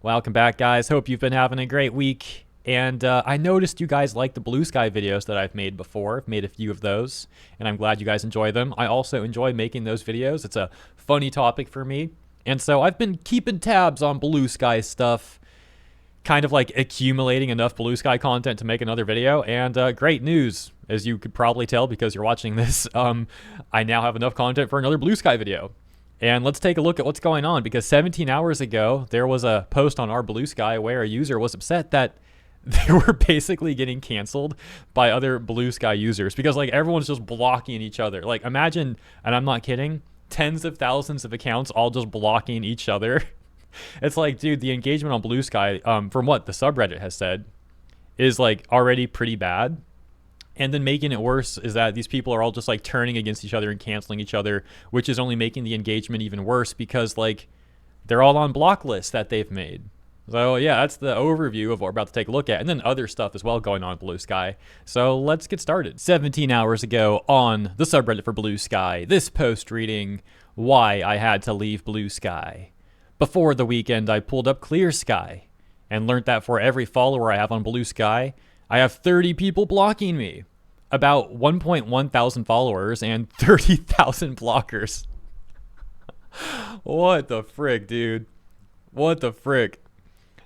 Welcome back, guys. Hope you've been having a great week. And I noticed you guys like the Bluesky videos that I've made before. I've made a few of those, and I'm glad you guys enjoy them. I also enjoy making those videos. It's a funny topic for me. And so I've been keeping tabs on Bluesky stuff, kind of like accumulating enough Bluesky content to make another video. And great news, as you could probably tell because you're watching this, I now have enough content for another Bluesky video. And let's take a look at what's going on, because 17 hours ago, there was a post on our Bluesky where a user was upset that they were basically getting canceled by other Bluesky users because like everyone's just blocking each other. Like imagine, and I'm not kidding, tens of thousands of accounts all just blocking each other. It's like, dude, the engagement on Bluesky, from what the subreddit has said, is like already pretty bad. And then making it worse is that these people are all just like turning against each other and canceling each other, which is only making the engagement even worse because like they're all on block lists that they've made. So yeah, that's the overview of what we're about to take a look at. And then other stuff as well going on in Bluesky. So let's get started. 17 hours ago on the subreddit for Bluesky, this post reading, "Why I Had to Leave Bluesky. Before the weekend, I pulled up Clear Sky and learned that for every follower I have on Bluesky, I have 30 people blocking me. About 1.1 thousand followers and 30,000 blockers." What the frick, dude? What the frick?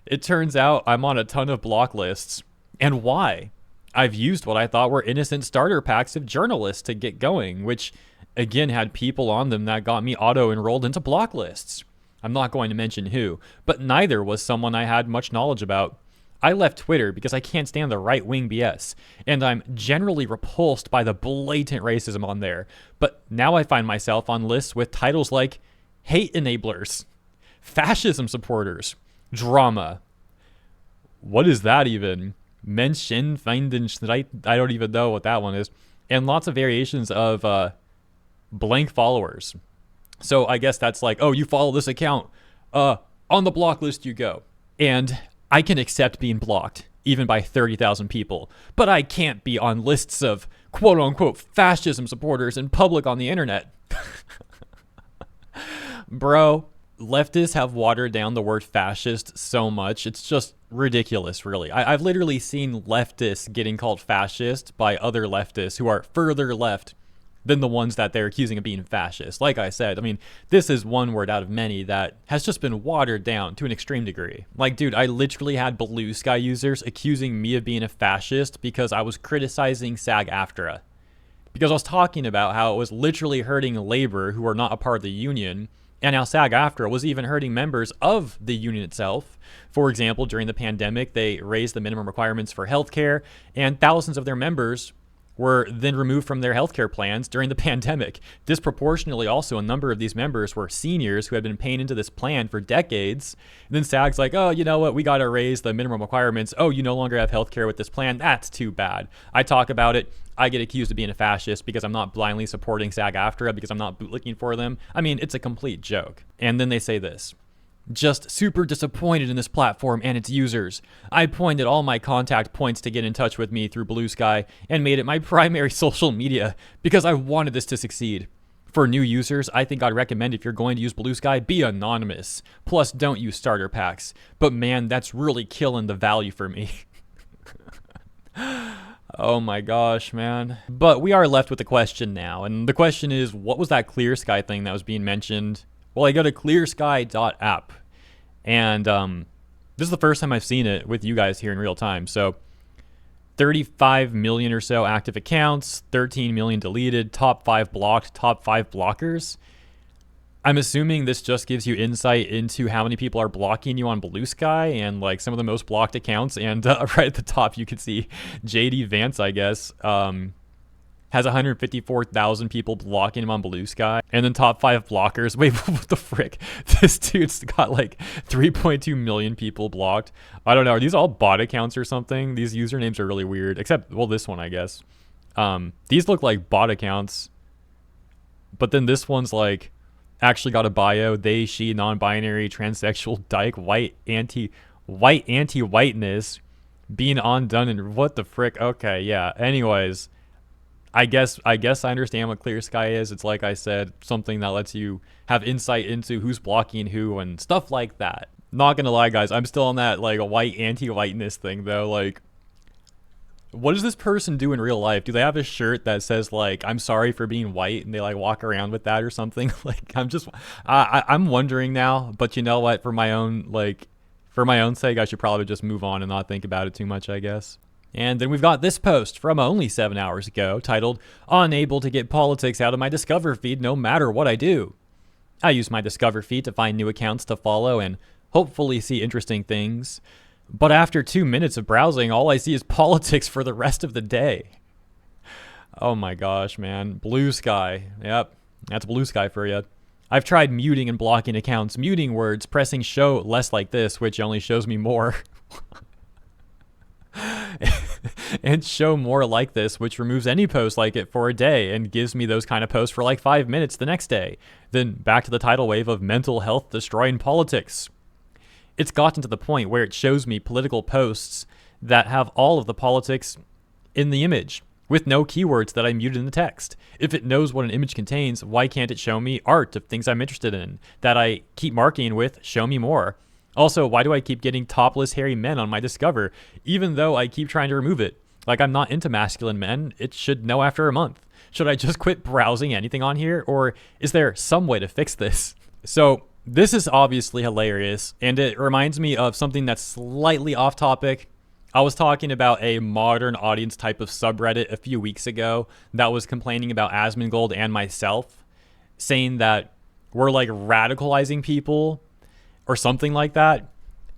It turns out I'm on a ton of block lists. And why? I've used what I thought were innocent starter packs of journalists to get going, which again had people on them that got me auto-enrolled into block lists. I'm not going to mention who, but neither was someone I had much knowledge about. I left Twitter because I can't stand the right-wing BS, and I'm generally repulsed by the blatant racism on there. But now I find myself on lists with titles like hate enablers, fascism supporters, drama. What is that even? Menschen finden Streit? I don't even know what that one is. And lots of variations of blank followers. So I guess that's like, oh, you follow this account, on the block list you go. And I can accept being blocked, even by 30,000 people, but I can't be on lists of quote-unquote fascism supporters in public on the internet. Bro, leftists have watered down the word fascist so much, it's just ridiculous, really. I've literally seen leftists getting called fascist by other leftists who are further left than the ones that they're accusing of being fascist. Like I said, I mean, this is one word out of many that has just been watered down to an extreme degree. Like, dude, I literally had Bluesky users accusing me of being a fascist because I was criticizing SAG-AFTRA. Because I was talking about how it was literally hurting labor who are not a part of the union, and how SAG-AFTRA was even hurting members of the union itself. For example, during the pandemic, they raised the minimum requirements for healthcare, and thousands of their members were then removed from their healthcare plans during the pandemic. Disproportionately, also, a number of these members were seniors who had been paying into this plan for decades. And then SAG's like, oh, you know what? We got to raise the minimum requirements. Oh, you no longer have healthcare with this plan. That's too bad. I talk about it. I get accused of being a fascist because I'm not blindly supporting SAG-AFTRA because I'm not bootlicking for them. I mean, it's a complete joke. And then they say this: "Just super disappointed in this platform and its users. I pointed all my contact points to get in touch with me through Bluesky and made it my primary social media because I wanted this to succeed. For new users, I think I'd recommend if you're going to use Bluesky, be anonymous. Plus, don't use starter packs. But man, that's really killing the value for me." Oh my gosh, man. But we are left with a question now. And the question is, what was that Clear Sky thing that was being mentioned? Well, I go to clearsky.app, and this is the first time I've seen it with you guys here in real time. So 35 million or so active accounts, 13 million deleted, top 5 blocked, top 5 blockers. I'm assuming this just gives you insight into how many people are blocking you on Bluesky and like some of the most blocked accounts. And right at the top, you can see JD Vance, I guess, has 154,000 people blocking him on Bluesky. And then top 5 blockers. Wait, what the frick? This dude's got like 3.2 million people blocked. I don't know. Are these all bot accounts or something? These usernames are really weird. Except, well, this one, I guess. These look like bot accounts. But then this one's like actually got a bio: they, she, non-binary, transsexual, dyke, white, anti-whiteness, being undone, and what the frick? Okay, yeah. Anyways, I guess I understand what Clear Sky is. It's like I said, something that lets you have insight into who's blocking who and stuff like that. Not gonna lie, guys, I'm still on that like a white anti-whiteness thing though. Like, what does this person do in real life? Do they have a shirt that says like "I'm sorry for being white" and they like walk around with that or something? Like, I'm wondering now. But you know what? For my own sake, I should probably just move on and not think about it too much, I guess. And then we've got this post from only 7 hours ago titled, "Unable to get politics out of my Discover feed no matter what I do. I use my Discover feed to find new accounts to follow and hopefully see interesting things. But after 2 minutes of browsing, all I see is politics for the rest of the day." Oh my gosh, man. Bluesky. Yep, that's Bluesky for you. "I've tried muting and blocking accounts, muting words, pressing show less like this, which only shows me more. And show more like this, which removes any post like it for a day and gives me those kind of posts for like 5 minutes the next day. Then back to the tidal wave of mental health destroying politics. It's gotten to the point where it shows me political posts that have all of the politics in the image with no keywords that I muted in the text. If it knows what an image contains, why can't it show me art of things I'm interested in that I keep marking with show me more? Also, why do I keep getting topless hairy men on my Discover, even though I keep trying to remove it? Like, I'm not into masculine men. It should know after a month. Should I just quit browsing anything on here, or is there some way to fix this?" So this is obviously hilarious, and it reminds me of something that's slightly off topic. I was talking about a modern audience type of subreddit a few weeks ago that was complaining about Asmongold and myself, saying that we're like radicalizing people or something like that.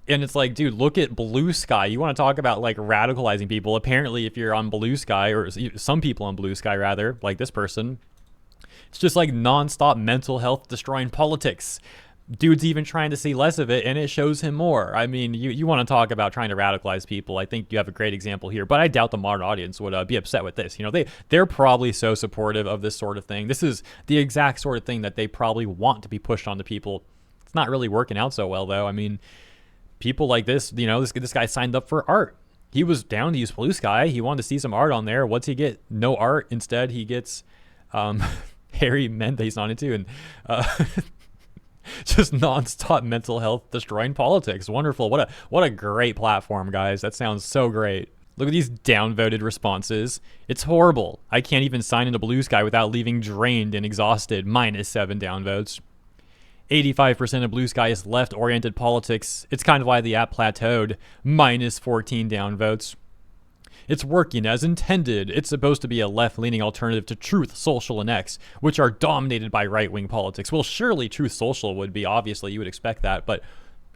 And it's like, dude, look at Bluesky. You want to talk about like radicalizing people? Apparently, if you're on Bluesky, or some people on Bluesky rather, like this person, it's just like nonstop mental health destroying politics. Dude's even trying to see less of it, and it shows him more. I mean, you want to talk about trying to radicalize people. I think you have a great example here, but I doubt the modern audience would be upset with this. You know, they're probably so supportive of this sort of thing. This is the exact sort of thing that they probably want to be pushed onto people. It's not really working out so well, though. I mean, people like this, you know, this guy signed up for art. He was down to use Bluesky. He wanted to see some art on there. What's he get? No art. Instead, he gets hairy men that he's not into, and just nonstop mental health destroying politics. Wonderful. What a great platform, guys. That sounds so great. Look at these downvoted responses. "It's horrible. I can't even sign into Bluesky without leaving drained and exhausted. -7 downvotes. 85% of Bluesky is left-oriented politics. It's kind of why the app plateaued. -14 downvotes. It's working as intended. It's supposed to be a left-leaning alternative to Truth Social and X, which are dominated by right-wing politics." Well, surely Truth Social would be. Obviously, you would expect that. But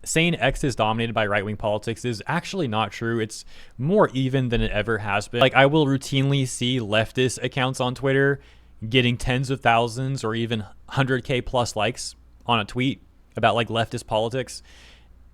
saying X is dominated by right-wing politics is actually not true. It's more even than it ever has been. Like, I will routinely see leftist accounts on Twitter getting tens of thousands or even 100K plus likes on a tweet about like leftist politics.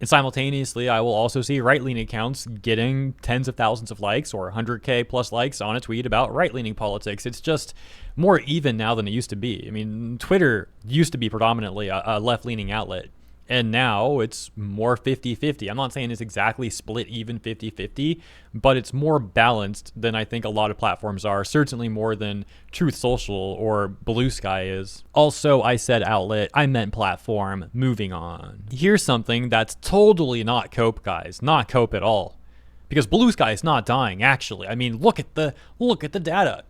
And simultaneously, I will also see right-leaning accounts getting tens of thousands of likes or 100K plus likes on a tweet about right-leaning politics. It's just more even now than it used to be. I mean, Twitter used to be predominantly a left-leaning outlet, and now it's more 50-50. I'm not saying it's exactly split even 50-50, but it's more balanced than I think a lot of platforms are, certainly more than Truth Social or Bluesky is. Also, I said outlet, I meant platform. Moving on. Here's something that's totally not cope, guys. Not cope at all. Because Bluesky is not dying, actually. I mean, look at the data.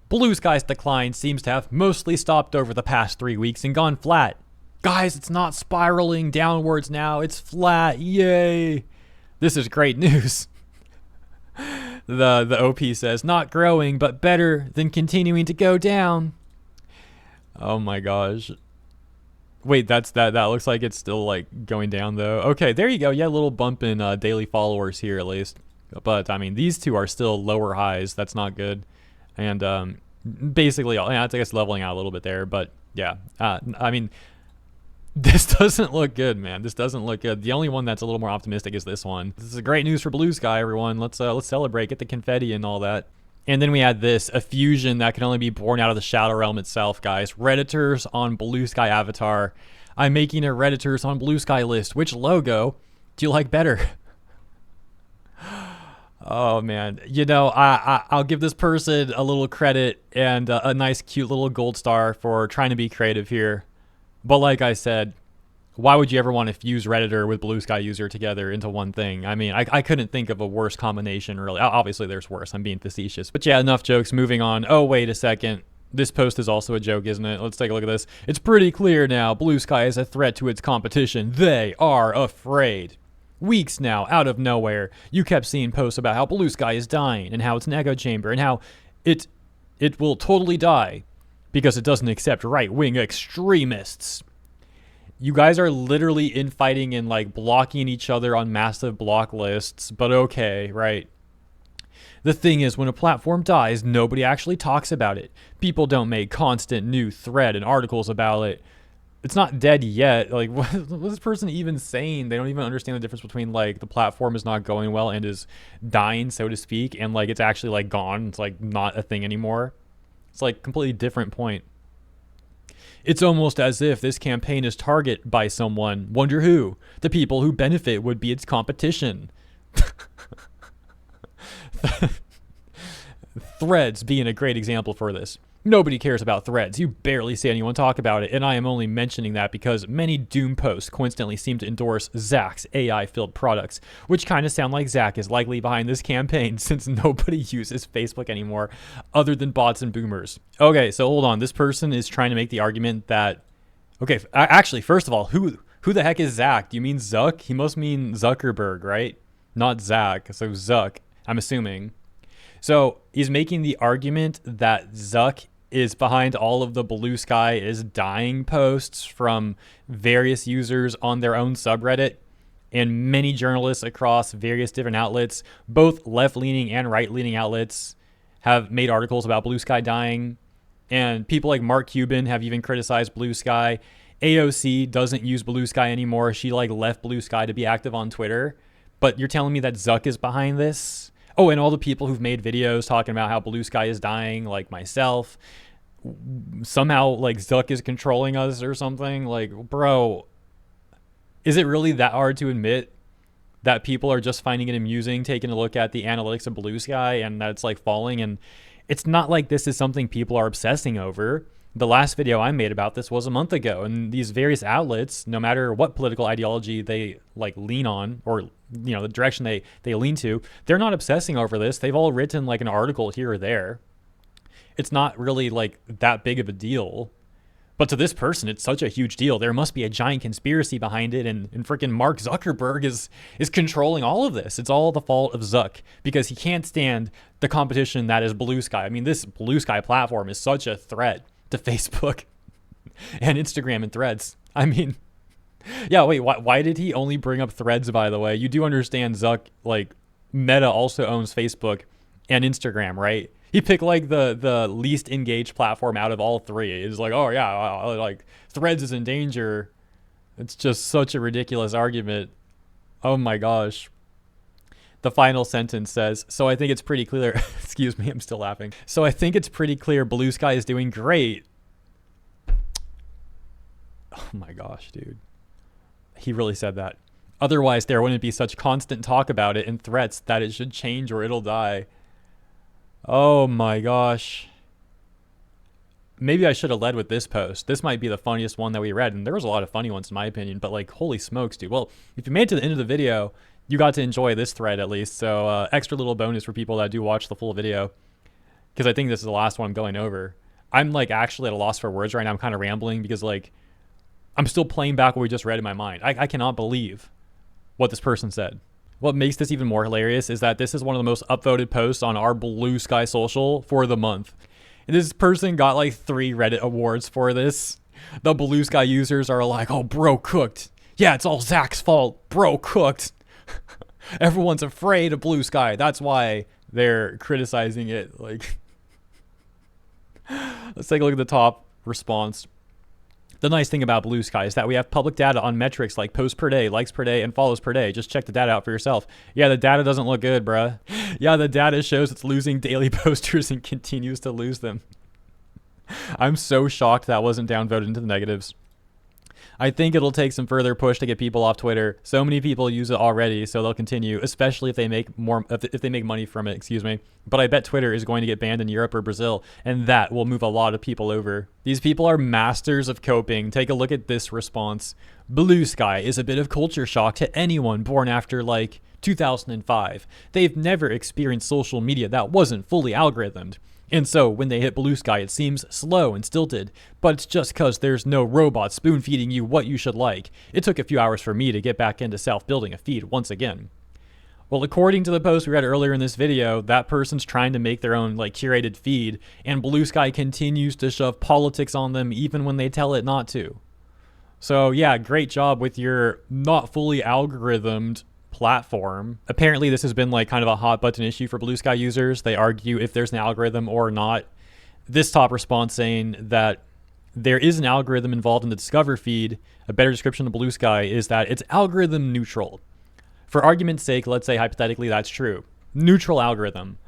Bluesky's decline seems to have mostly stopped over the past 3 weeks and gone flat. Guys, it's not spiraling downwards now. It's flat. Yay. This is great news. The OP says, "Not growing, but better than continuing to go down." Oh my gosh. Wait, that looks like it's still like going down though. Okay, there you go. Yeah, a little bump in daily followers here at least. But I mean, these two are still lower highs. That's not good. And basically, yeah, it's I guess leveling out a little bit there. But yeah, I mean, this doesn't look good, man. This doesn't look good. The only one that's a little more optimistic is this one. This is great news for Bluesky, everyone. Let's celebrate, get the confetti and all that. And then we had this, a fusion that can only be born out of the Shadow Realm itself, guys. Redditors on Bluesky avatar. I'm making a Redditors on Bluesky list. Which logo do you like better? Oh man, you know, I'll give this person a little credit and a nice cute little gold star for trying to be creative here. But like I said, Why would you ever want to fuse Redditor with Bluesky user together into one thing? I mean, I couldn't think of a worse combination, really. Obviously, there's worse. I'm being facetious. But yeah, enough jokes. Moving on. Oh, wait a second. This post is also a joke, isn't it? Let's take a look at this. It's pretty clear now. Bluesky is a threat to its competition. They are afraid. Weeks now, out of nowhere, you kept seeing posts about how Bluesky is dying and how it's an echo chamber and how it will totally die because it doesn't accept right-wing extremists. You guys are literally infighting and like blocking each other on massive block lists, but okay, right? The thing is, when a platform dies, nobody actually talks about it. People don't make constant new thread and articles about it. It's not dead yet. Like, what is this person even saying? They don't even understand the difference between like the platform is not going well and is dying, so to speak, and like it's actually like gone. It's like not a thing anymore. It's like completely different point. It's almost as if this campaign is targeted by someone. Wonder who? The people who benefit would be its competition. Threads being a great example for this. Nobody cares about Threads. You barely see anyone talk about it, and I am only mentioning that because many Doom posts coincidentally seem to endorse Zuck's AI-filled products, which kind of sound like Zuck is likely behind this campaign since nobody uses Facebook anymore other than bots and boomers. Okay, so hold on. This person is trying to make the argument that... Okay, actually, first of all, who the heck is Zuck? Do you mean Zuck? He must mean Zuckerberg, right? Not Zuck, so Zuck, I'm assuming. So he's making the argument that Zuck is behind all of the Bluesky is dying posts from various users on their own subreddit, and many journalists across various different outlets, both left-leaning and right-leaning outlets, have made articles about Bluesky dying. And people like Mark Cuban have even criticized Bluesky. AOC doesn't use Bluesky anymore. She like left Bluesky to be active on Twitter. But you're telling me that Zuck is behind this? Oh, and all the people who've made videos talking about how Bluesky is dying, like myself, somehow like Zuck is controlling us or something. Like, bro, is it really that hard to admit that people are just finding it amusing taking a look at the analytics of Bluesky and that it's like falling? And it's not like this is something people are obsessing over. The last video I made about this was a month ago, and these various outlets, no matter what political ideology they like lean on, or you know the direction they lean to, they're not obsessing over this. They've all written like an article here or there. It's not really like that big of a deal. But to this person, it's such a huge deal. There must be a giant conspiracy behind it, and freaking Mark Zuckerberg is controlling all of this. It's all the fault of Zuck because he can't stand the competition that is Bluesky. I mean, this Bluesky platform is such a threat to Facebook and Instagram and Threads. I mean, yeah, wait, why did he only bring up Threads, by the way? You do understand Zuck, like, Meta also owns Facebook and Instagram, right? He picked, like, the least engaged platform out of all three. It's like, oh, yeah, like, Threads is in danger. It's just such a ridiculous argument. Oh, my gosh. The final sentence says, so I think it's pretty clear. Excuse me, I'm still laughing. So I think it's pretty clear Bluesky is doing great. Oh my gosh, dude. He really said that. Otherwise, there wouldn't be such constant talk about it and threats that it should change or it'll die. Oh my gosh. Maybe I should have led with this post. This might be the funniest one that we read, and there was a lot of funny ones in my opinion, but like, holy smokes, dude. Well, if you made it to the end of the video, you got to enjoy this thread at least. So extra little bonus for people that do watch the full video, because I think this is the last one I'm going over. I'm like actually at a loss for words right now. I'm kind of rambling because like I'm still playing back what we just read in my mind. I cannot believe what this person said. What makes this even more hilarious is that this is one of the most upvoted posts on our Bluesky social for the month. And this person got like 3 Reddit awards for this. The Bluesky users are like, oh, bro cooked. Yeah, it's all Zach's fault. Bro cooked. Everyone's afraid of Bluesky. That's why they're criticizing it. Like, let's take a look at the top response. The nice thing about Bluesky is that we have public data on metrics like posts per day, likes per day, and follows per day. Just check the data out for yourself. Yeah, the data doesn't look good, bruh. Yeah, the data shows it's losing daily posters and continues to lose them. I'm so shocked that wasn't downvoted into the negatives. I think it'll take some further push to get people off Twitter. So many people use it already, so they'll continue, especially if they make if they make money from it, excuse me. But I bet Twitter is going to get banned in Europe or Brazil, and that will move a lot of people over. These people are masters of coping. Take a look at this response. Bluesky is a bit of culture shock to anyone born after, like, 2005. They've never experienced social media that wasn't fully algorithmed. And so, when they hit Bluesky, it seems slow and stilted, but it's just cause there's no robot spoon-feeding you what you should like. It took a few hours for me to get back into self-building a feed once again. Well, according to the post we read earlier in this video, that person's trying to make their own, like, curated feed, and Bluesky continues to shove politics on them even when they tell it not to. So yeah, great job with your not fully algorithmed platform. Apparently this has been like kind of a hot button issue for Bluesky users. They argue if there's an algorithm or not. This top response saying that there is an algorithm involved in the Discover feed. A better description of Bluesky is that it's algorithm neutral. For argument's sake, let's say hypothetically that's true. Neutral algorithm.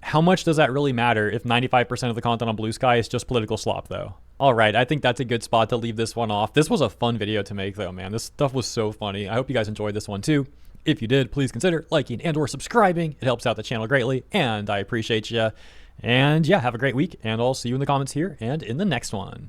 How much does that really matter if 95% of the content on Bluesky is just political slop though? All right, I think that's a good spot to leave this one off. This was a fun video to make though, man. This stuff was so funny. I hope you guys enjoyed this one too. If you did, please consider liking and or subscribing. It helps out the channel greatly, and I appreciate you. And yeah, have a great week, and I'll see you in the comments here and in the next one.